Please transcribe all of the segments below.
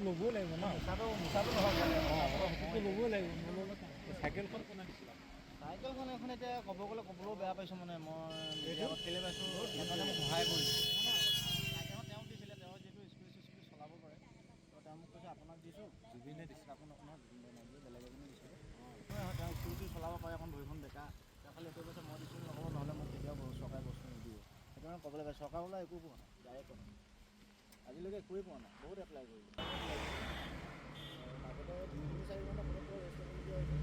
ল'বই লাগিব ন মিছাটো নহয় ল'বই লাগিব চাইকেলখন কোনে দিছিলে চাইকেলখন এখন এতিয়া ক'ব গ'লে ক'বলৈও বেয়া পাইছোঁ মানে মই কেলৈ পাইছোঁ সেইকাৰণে মোক সহায় কৰিছোঁ চাইকেলখন তেওঁক দিছিলে তেওঁ যিহেতু স্কুটি চলাব পাৰে তো তেওঁ মোক কৈছে আপোনাক দিছোঁ জুবিনে দিছিলে আপোনাক জুবিনে নাই বেলেগ এজনে দিছিলে তেওঁ স্কুটি চলাব পাৰে এখন ভৰিখন বেকা তেওঁ খালি এইটো কৈছে মই দিছোঁ নক'ব নহ'লে মোক কেতিয়াও চৰকাৰে বস্তু নিদিয়ে সেইটো কাৰণে ক'বলৈ পাইছোঁ চৰকাৰ বোলে একো পোৱা নাই ডাইৰেক্ট কথা আজিলৈকে একোৱেই পোৱা নাই বহুত এপ্লাই কৰিলোঁ মাজতে 2-4 ঘণ্টা ফটককৈ ৰেষ্ট ল'বলগীয়া হৈছে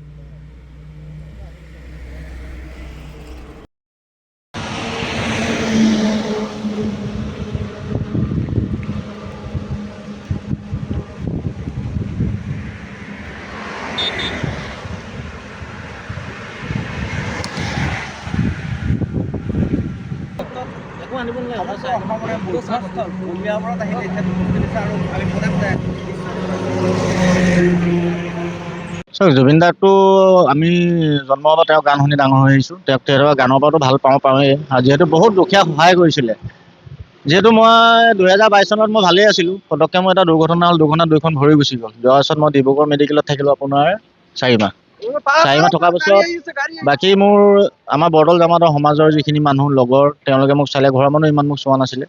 একো আনিব নালাগে চাওক জুবিন দাকটো আমি জন্মৰ পৰা তেওঁ গান শুনি ডাঙৰ হৈ আহিছোঁ তেওঁক তেখেতৰ গানৰ পৰাতো ভাল পাওঁৱেই আৰু যিহেতু বহুত দুখীয়া সহায় কৰিছিলে যিহেতু মই 2022 চনত মই ভালেই আছিলোঁ পটককৈ মোৰ এটা দুৰ্ঘটনা হ'ল দুৰ্ঘটনাত দুইখন ভৰি গুচি গ'ল যোৱাৰ পাছত মই ডিব্ৰুগড় মেডিকেলত থাকিলোঁ আপোনাৰ 4 মাহ থকাৰ পাছত বাকী মোৰ আমাৰ বৰদল জামাতৰ সমাজৰ যিখিনি মানুহ লগৰ তেওঁলোকে মোক চালে ঘৰৰ মানুহ ইমান মোক চোৱা নাছিলে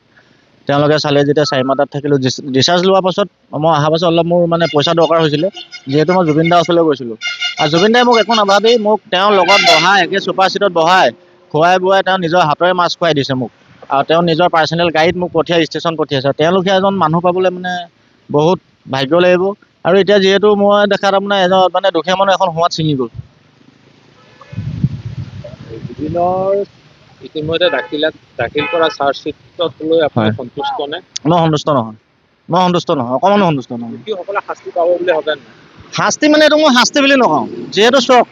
তেওঁলোকে চালে যেতিয়া 4 মাহ তাত থাকিলোঁ ডিছচাৰ্জ লোৱাৰ পাছত মই অহাৰ পাছত অলপ মোৰ মানে পইচা দৰকাৰ হৈছিলে যিহেতু মই জুবিন দাৰ ওচৰলৈ গৈছিলোঁ আৰু জুবিন দাই মোক একো নাভাবি মোক তেওঁৰ লগত বহাই একে ছুপাৰ ছিটত বহাই খোৱাই বোৱাই তেওঁ নিজৰ হাতৰে মাছ খুৱাই দিছে মোক আৰু তেওঁ নিজৰ পাৰ্চনেল গাড়ীত মোক পঠিয়াই ষ্টেচন পঠিয়াইছে তেওঁলোকে এজন মানুহ পাবলৈ মানে বহুত ভাগ্য লাগিব আৰু এতিয়া যিহেতু মই দেখাত আপোনাৰ এজন মানে দুখীয়া মানুহ এখন হোৱাত ছিঙি গ'ল জুবিনৰ ইতিমধ্যে দাখিল কৰা চাৰ্জশ্বিটক লৈ আপুনি সন্তুষ্ট নে? মই সন্তুষ্ট নহয় অকণমানো সন্তুষ্ট নহয় দোষীসকলে শাস্তি পাব বুলি ভাবে নাই? শাস্তি মানে এইটো মই শাস্তি বুলি নকওঁ যিহেতু চাওক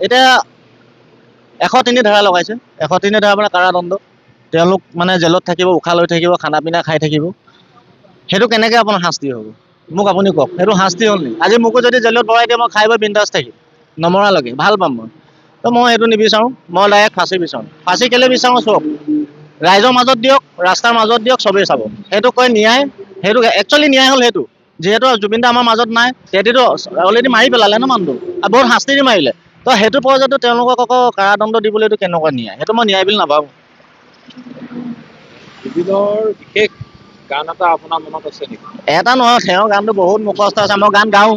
এতিয়া 103 ধাৰা লগাইছে 103 ধাৰা মানে কাৰাদণ্ড তেওঁলোক মানে জেলত থাকিব উশাহ লৈ থাকিব খানা পিনা খাই থাকিব সেইটো কেনেকৈ আপোনাৰ শাস্তি হ'ব মোক আপুনি কওক সেইটো শাস্তি হ'ল নেকি আজি মোকো যদি জেলত ভৰাই দিয়ে মই খাই বৈ বিন্দাছ থাকিম নমৰালৈকে ভাল পাম মই তো মই সেইটো নিবিচাৰোঁ মই ডাইৰেক্ট ফাঁচি বিচাৰোঁ ফাঁচি কেলৈ বিচাৰোঁ চব ৰাইজৰ মাজত দিয়ক ৰাস্তাৰ মাজত দিয়ক চবেই চাব সেইটো কয় ন্যায় সেইটো একচুৱেলি ন্যায় হ'ল সেইটো যিহেতু জুবিন দা আমাৰ মাজত নাই তেতিয়াতো অলৰেডি মাৰি পেলালে ন মানুহটো আৰু বহুত শাস্তি দি মাৰিলে তো সেইটো পৰ্যায়তো তেওঁলোকক আকৌ কাৰাদণ্ড দিবলৈ এইটো কেনেকুৱা ন্যায় সেইটো মই ন্যায় বুলি নাভাবোঁ জুবিনৰ বিশেষ গান এটা আপোনাৰ মনত আছে নেকি? এটা নহয় তেওঁৰ গানটো বহুত মুখস্থ আছে মই গান গাওঁ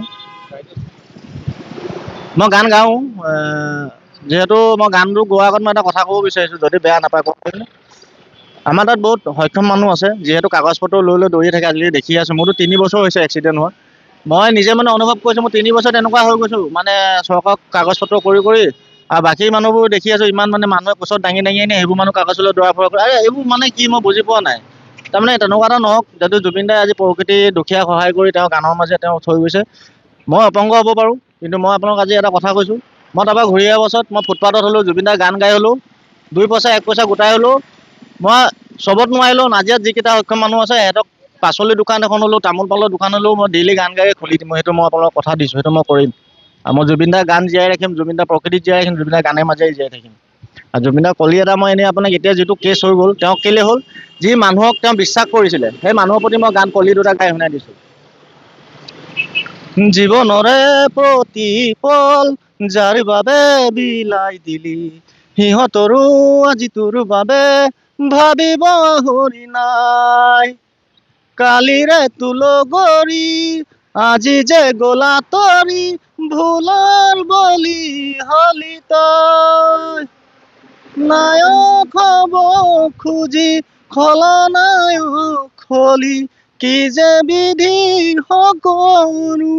যিহেতু মই গানটো গোৱাৰ আগত মই এটা কথা ক'ব বিচাৰিছোঁ যদি বেয়া নাপায় কওক আমাৰ তাত বহুত সক্ষম মানুহ আছে যিহেতু কাগজ পত্ৰ লৈ দৌৰি থাকে আজিকালি দেখি আছোঁ মোৰতো 3 বছৰ হৈছে এক্সিডেণ্ট হোৱা মই নিজে মানে অনুভৱ কৰিছোঁ মই 3 বছৰত এনেকুৱা হৈ গৈছোঁ মানে চৰকাৰক কাগজ পত্ৰ কৰি আৰু বাকী মানুহবোৰ দেখি আছোঁ ইমান মানে মানুহে কোচত দাঙি আনি সেইবোৰ মানুহ কাগজলৈ দৌৰা ফুৰা কৰে এইবোৰ মানে কি মই বুজি পোৱা নাই তাৰমানে তেনেকুৱা এটা নহওক যদি জুবিন দাই আজি প্ৰকৃতি দুখীয়া সহায় কৰি তেওঁ গানৰ মাজে তেওঁ থৈ গৈছে মই অপংগ হ'ব পাৰোঁ কিন্তু মই আপোনাক আজি এটা কথা কৈছোঁ মই তাৰপৰা ঘূৰি অহাৰ পাছত মই ফুটপাথত হ'লেও জুবিন দাৰ গান গাই হ'লেও 2 পইচা 1 পইচা গোটাই হ'লেও মই চবত নোৱাৰিলেও নাজিৰাত যিকেইটা সক্ষম মানুহ আছে সিহঁতক পাচলি দোকান এখন হ'লেও তামোল পালৰ দোকান হ'লেও মই ডেইলি গান গাই খুলি দিম সেইটো মই আপোনালোকক কথা দিছোঁ সেইটো মই কৰিম আৰু মই জুবিন দাৰ গান জীয়াই ৰাখিম জুবিন দাৰ প্ৰকৃতিত জীয়াই ৰাখিম জুবিন দাৰ গানে মাজেৰে জীয়াই থাকিম আৰু জুবিন দাৰ কলি এটা মই এনেই আপোনাক এতিয়া যিটো কেছ হৈ গ'ল তেওঁ কেলৈ হ'ল যি মানুহক তেওঁ বিশ্বাস কৰিছিলে সেই মানুহৰ প্ৰতি মই গান কলি দুটা গাই শুনাই দিছোঁ জীৱনৰে প্ৰতিপল যাৰ বাবে বিলাই দিলি সিহঁতৰো আজি তোৰ বাবে ভাবিব হৰি নাই কালিৰে তুলগৰি আজি যে গলা তৰি ভুলৰ বলি হলি তই নায়ক হব খুজি খলনায়ক হলি কি যে বিধি সকলো